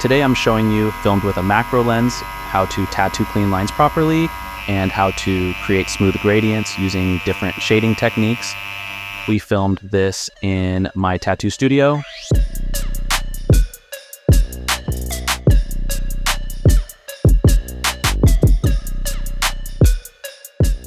Today I'm showing you, filmed with a macro lens, how to tattoo clean lines properly and how to create smooth gradients using different shading techniques. We filmed this in my tattoo studio.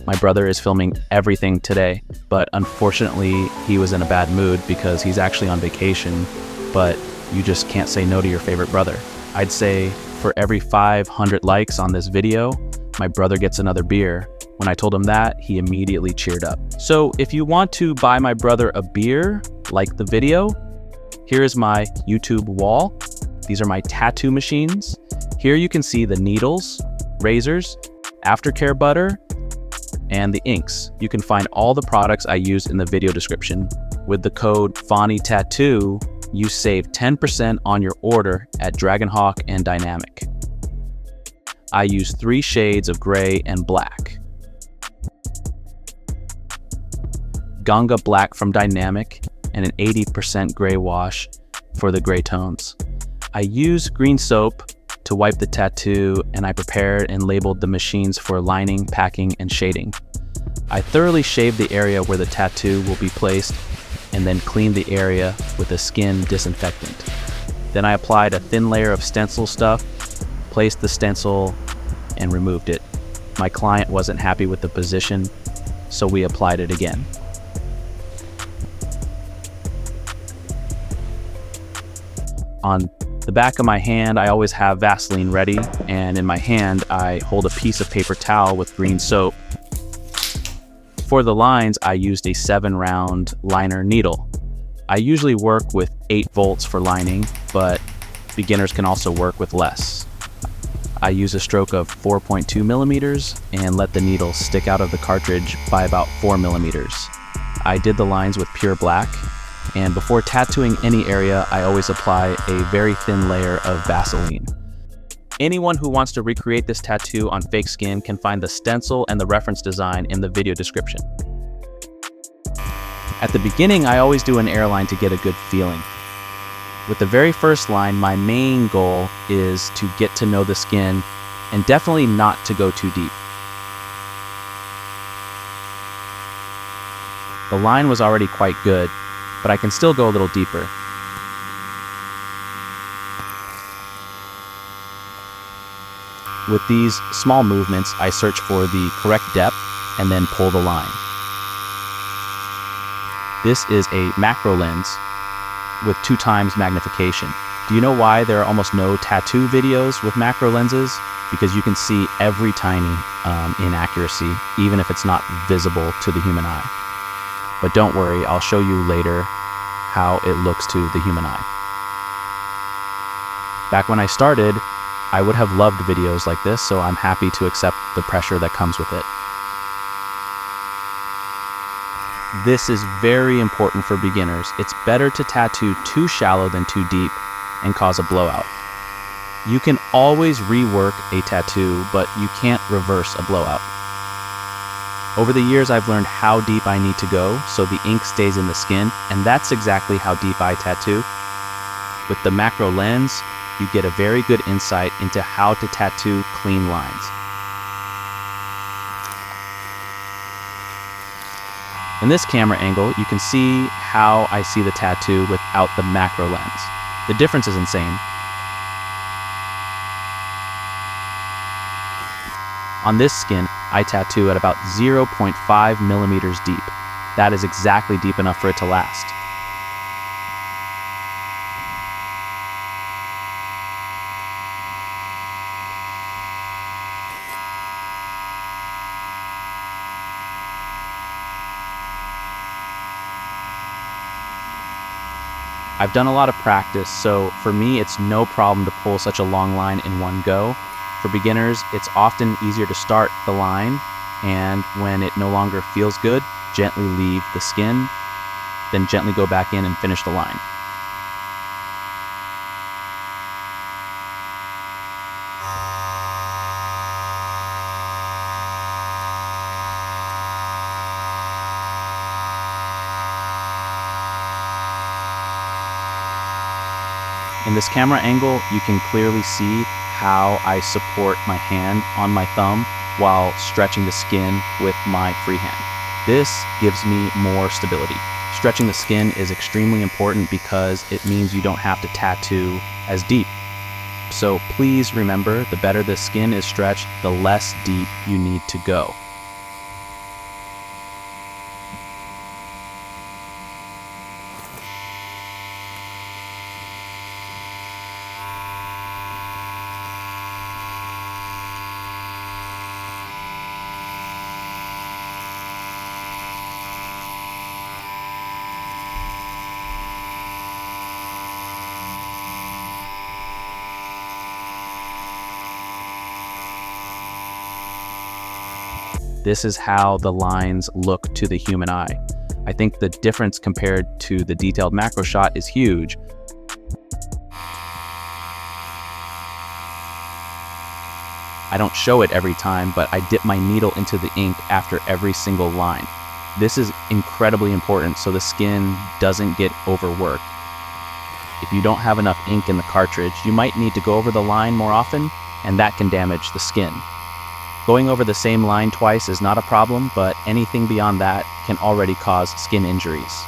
My brother is filming everything today, but unfortunately he was in a bad mood because he's actually on vacation, but you just can't say no to your favorite brother. I'd say for every 500 likes on this video, my brother gets another beer. When I told him that, he immediately cheered up. So if you want to buy my brother a beer, like the video, here is my YouTube wall. These are my tattoo machines. Here you can see the needles, razors, aftercare butter, and the inks. You can find all the products I use in the video description. With the code FANITATTOO, you save 10% on your order at Dragonhawk and Dynamic. I use 3 shades of gray and black. Ganga black from Dynamic and an 80% Greywash for the gray tones. I use green soap to wipe the tattoo, and I prepared and labeled the machines for lining, packing, and shading. I thoroughly shaved the area where the tattoo will be placed and then cleaned the area with a skin disinfectant. Then I applied a thin layer of stencil stuff, placed the stencil, and removed it. My client wasn't happy with the position, so we applied it again. On the back of my hand, I always have Vaseline ready, and in my hand, I hold a piece of paper towel with green soap. For the lines, I used a 7-round liner needle. I usually work with 8 volts for lining, but beginners can also work with less. I use a stroke of 4.2 millimeters and let the needle stick out of the cartridge by about 4 millimeters. I did the lines with pure black, and before tattooing any area, I always apply a very thin layer of Vaseline. Anyone who wants to recreate this tattoo on fake skin can find the stencil and the reference design in the video description. At the beginning, I always do an airline to get a good feeling. With the very first line, my main goal is to get to know the skin and definitely not to go too deep. The line was already quite good, but I can still go a little deeper. With these small movements, I search for the correct depth and then pull the line. This is a macro lens with 2 times magnification. Do you know why there are almost no tattoo videos with macro lenses? Because you can see every tiny inaccuracy, even if it's not visible to the human eye. But don't worry, I'll show you later how it looks to the human eye. Back when I started, I would have loved videos like this, so I'm happy to accept the pressure that comes with it. This is very important for beginners. It's better to tattoo too shallow than too deep and cause a blowout. You can always rework a tattoo, but you can't reverse a blowout. Over the years, I've learned how deep I need to go so the ink stays in the skin, and that's exactly how deep I tattoo. With the macro lens, you get a very good insight into how to tattoo clean lines. In this camera angle, you can see how I see the tattoo without the macro lens. The difference is insane. On this skin, I tattoo at about 0.5 millimeters deep. That is exactly deep enough for it to last. I've done a lot of practice, so for me it's no problem to pull such a long line in one go. For beginners, it's often easier to start the line, and when it no longer feels good, gently leave the skin, then gently go back in and finish the line. In this camera angle, you can clearly see how I support my hand on my thumb while stretching the skin with my free hand. This gives me more stability. Stretching the skin is extremely important because it means you don't have to tattoo as deep. So please remember, the better the skin is stretched, the less deep you need to go. This is how the lines look to the human eye. I think the difference compared to the detailed macro shot is huge. I don't show it every time, but I dip my needle into the ink after every single line. This is incredibly important so the skin doesn't get overworked. If you don't have enough ink in the cartridge, you might need to go over the line more often, and that can damage the skin. Going over the same line twice is not a problem, but anything beyond that can already cause skin injuries.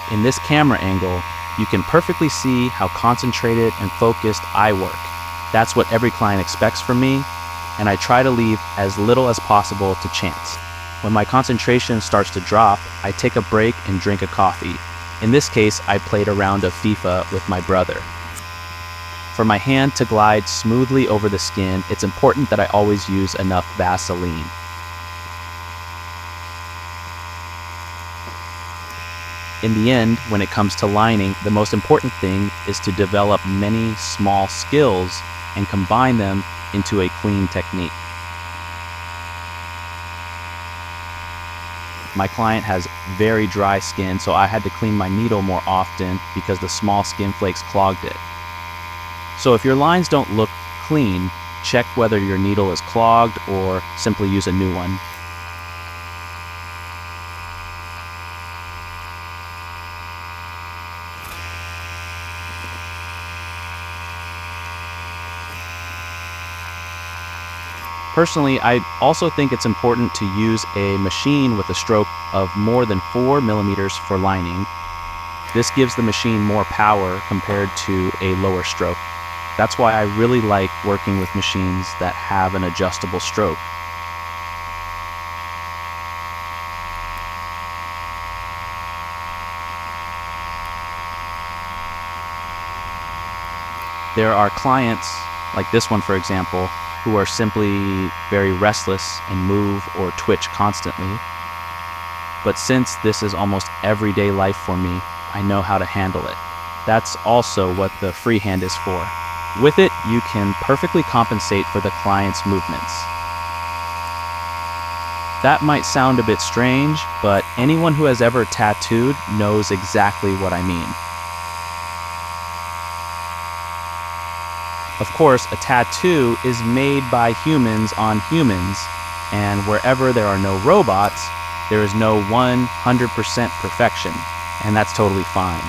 In this camera angle, you can perfectly see how concentrated and focused I work. That's what every client expects from me, and I try to leave as little as possible to chance. When my concentration starts to drop, I take a break and drink a coffee. In this case, I played a round of FIFA with my brother. For my hand to glide smoothly over the skin, it's important that I always use enough Vaseline. In the end, when it comes to lining, the most important thing is to develop many small skills and combine them into a clean technique. My client has very dry skin, so I had to clean my needle more often because the small skin flakes clogged it. So if your lines don't look clean, check whether your needle is clogged or simply use a new one. Personally, I also think it's important to use a machine with a stroke of more than 4 millimeters for lining. This gives the machine more power compared to a lower stroke. That's why I really like working with machines that have an adjustable stroke. There are clients, like this one for example, who are simply very restless and move or twitch constantly. But since this is almost everyday life for me, I know how to handle it. That's also what the freehand is for. With it, you can perfectly compensate for the client's movements. That might sound a bit strange, but anyone who has ever tattooed knows exactly what I mean. Of course, a tattoo is made by humans on humans, and wherever there are no robots, there is no 100% perfection, and that's totally fine.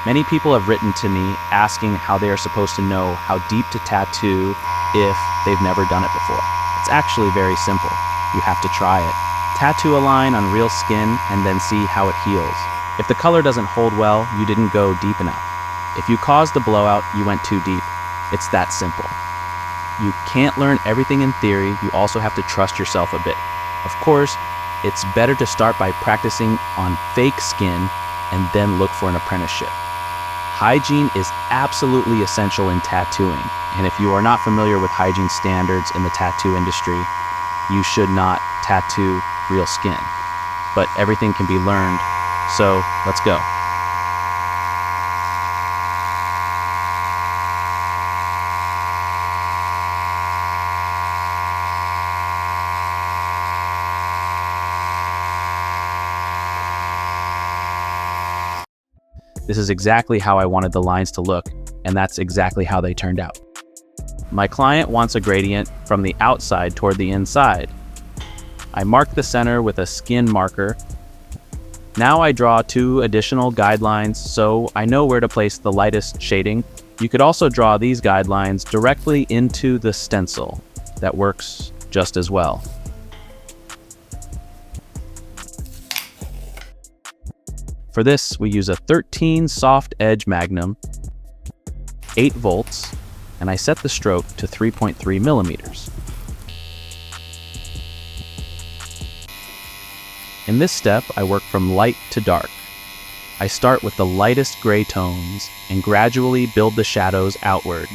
Many people have written to me asking how they are supposed to know how deep to tattoo if they've never done it before. It's actually very simple. You have to try it. Tattoo a line on real skin and then see how it heals. If the color doesn't hold well, you didn't go deep enough. If you caused a blowout, you went too deep. It's that simple. You can't learn everything in theory, you also have to trust yourself a bit. Of course, it's better to start by practicing on fake skin and then look for an apprenticeship. Hygiene is absolutely essential in tattooing, and if you are not familiar with hygiene standards in the tattoo industry, you should not tattoo real skin. But everything can be learned, so let's go. This is exactly how I wanted the lines to look, and that's exactly how they turned out. My client wants a gradient from the outside toward the inside. I mark the center with a skin marker. Now I draw 2 additional guidelines so I know where to place the lightest shading. You could also draw these guidelines directly into the stencil. That works just as well. For this, we use a 13 soft edge Magnum, 8 volts, and I set the stroke to 3.3 millimeters. In this step, I work from light to dark. I start with the lightest gray tones and gradually build the shadows outward.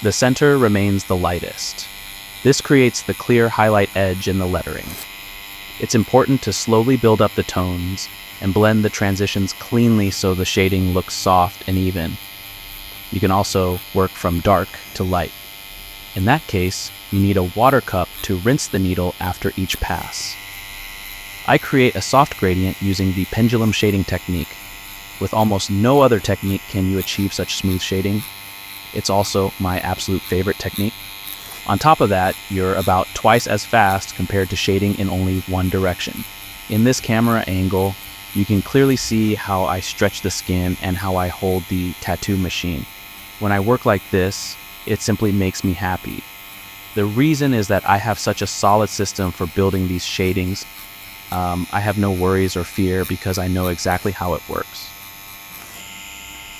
The center remains the lightest. This creates the clear highlight edge in the lettering. It's important to slowly build up the tones and blend the transitions cleanly so the shading looks soft and even. You can also work from dark to light. In that case, you need a water cup to rinse the needle after each pass. I create a soft gradient using the pendulum shading technique. With almost no other technique can you achieve such smooth shading. It's also my absolute favorite technique. On top of that, you're about twice as fast compared to shading in only one direction. In this camera angle, you can clearly see how I stretch the skin and how I hold the tattoo machine. When I work like this, it simply makes me happy. The reason is that I have such a solid system for building these shadings. I have no worries or fear because I know exactly how it works.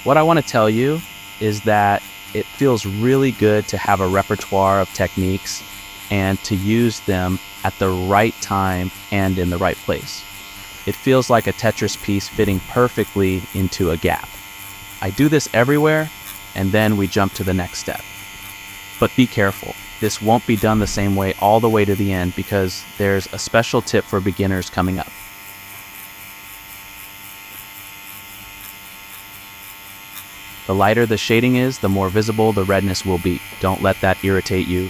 What I want to tell you is that it feels really good to have a repertoire of techniques and to use them at the right time and in the right place. It feels like a Tetris piece fitting perfectly into a gap. I do this everywhere, and then we jump to the next step. But be careful. This won't be done the same way all the way to the end because there's a special tip for beginners coming up. The lighter the shading is, the more visible the redness will be. Don't let that irritate you.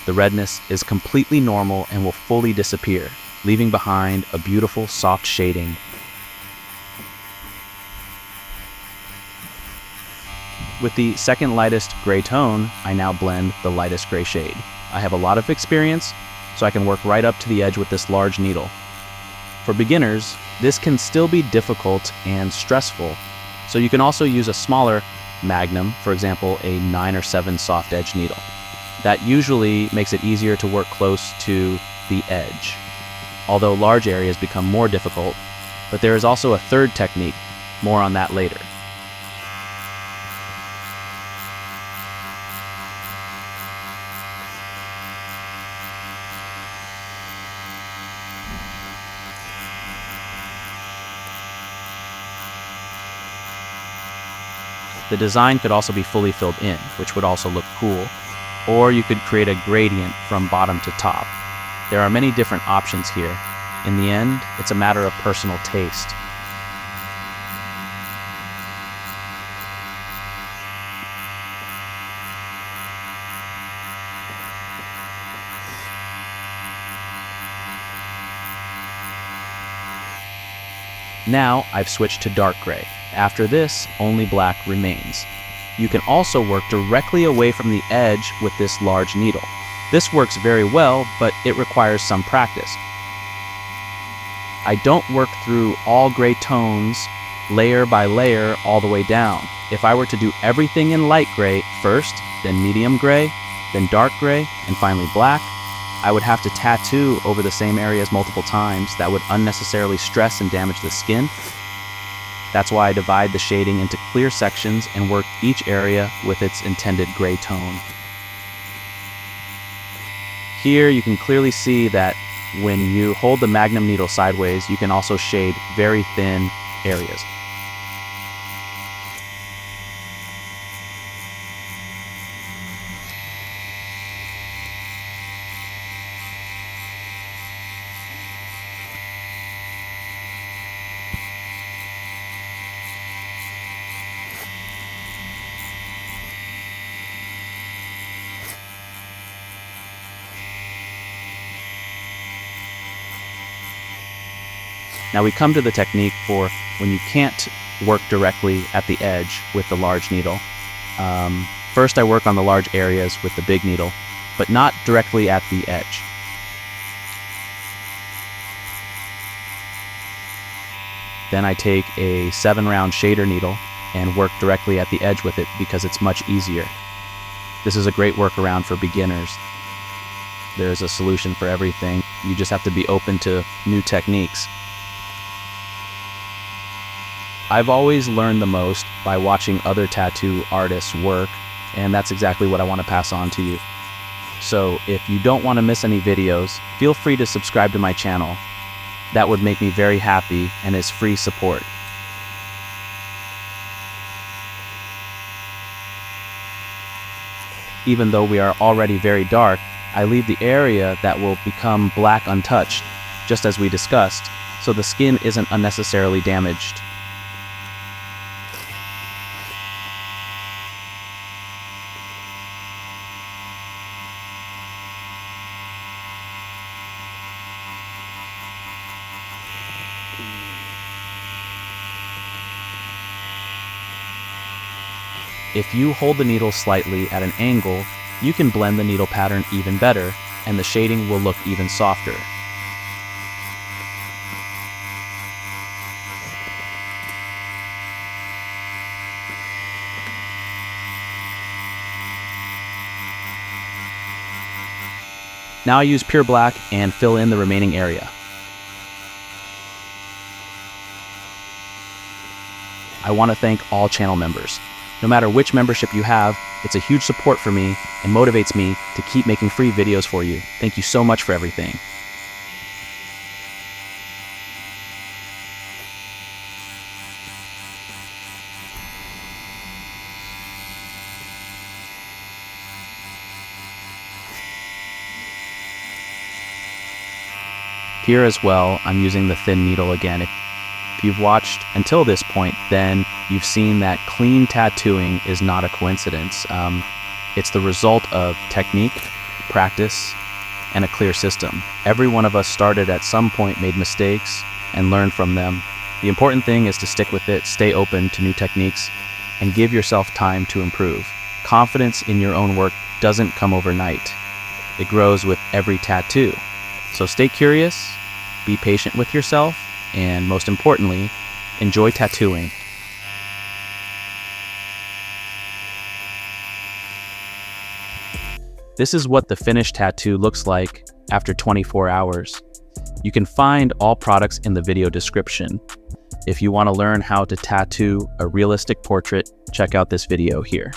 The redness is completely normal and will fully disappear, leaving behind a beautiful soft shading. With the second lightest gray tone, I now blend the lightest gray shade. I have a lot of experience, so I can work right up to the edge with this large needle. For beginners, this can still be difficult and stressful, so you can also use a smaller Magnum, for example, a 9 or 7 soft edge needle. That usually makes it easier to work close to the edge, although large areas become more difficult. But there is also a third technique, more on that later. The design could also be fully filled in, which would also look cool, or you could create a gradient from bottom to top. There are many different options here. In the end, it's a matter of personal taste. Now I've switched to dark gray. After this, only black remains. You can also work directly away from the edge with this large needle. This works very well, but it requires some practice. I don't work through all gray tones, layer by layer, all the way down. If I were to do everything in light gray first, then medium gray, then dark gray, and finally black, I would have to tattoo over the same areas multiple times. That would unnecessarily stress and damage the skin. That's why I divide the shading into clear sections and work each area with its intended gray tone. Here you can clearly see that when you hold the Magnum needle sideways, you can also shade very thin areas. Now we come to the technique for when you can't work directly at the edge with the large needle. First I work on the large areas with the big needle, but not directly at the edge. Then I take a 7-round shader needle and work directly at the edge with it because it's much easier. This is a great workaround for beginners. There's a solution for everything. You just have to be open to new techniques. I've always learned the most by watching other tattoo artists work, and that's exactly what I want to pass on to you. So if you don't want to miss any videos, feel free to subscribe to my channel. That would make me very happy and is free support. Even though we are already very dark, I leave the area that will become black untouched, just as we discussed, so the skin isn't unnecessarily damaged. If you hold the needle slightly at an angle, you can blend the needle pattern even better, and the shading will look even softer. Now I use pure black and fill in the remaining area. I want to thank all channel members. No matter which membership you have, it's a huge support for me and motivates me to keep making free videos for you. Thank you so much for everything. Here as well, I'm using the thin needle again. If you've watched until this point, then you've seen that clean tattooing is not a coincidence. It's the result of technique, practice, and a clear system. Every one of us started at some point, made mistakes, and learned from them. The important thing is to stick with it, stay open to new techniques, and give yourself time to improve. Confidence in your own work doesn't come overnight. It grows with every tattoo. So stay curious, be patient with yourself, and most importantly, enjoy tattooing. This is what the finished tattoo looks like after 24 hours. You can find all products in the video description. If you want to learn how to tattoo a realistic portrait, check out this video here.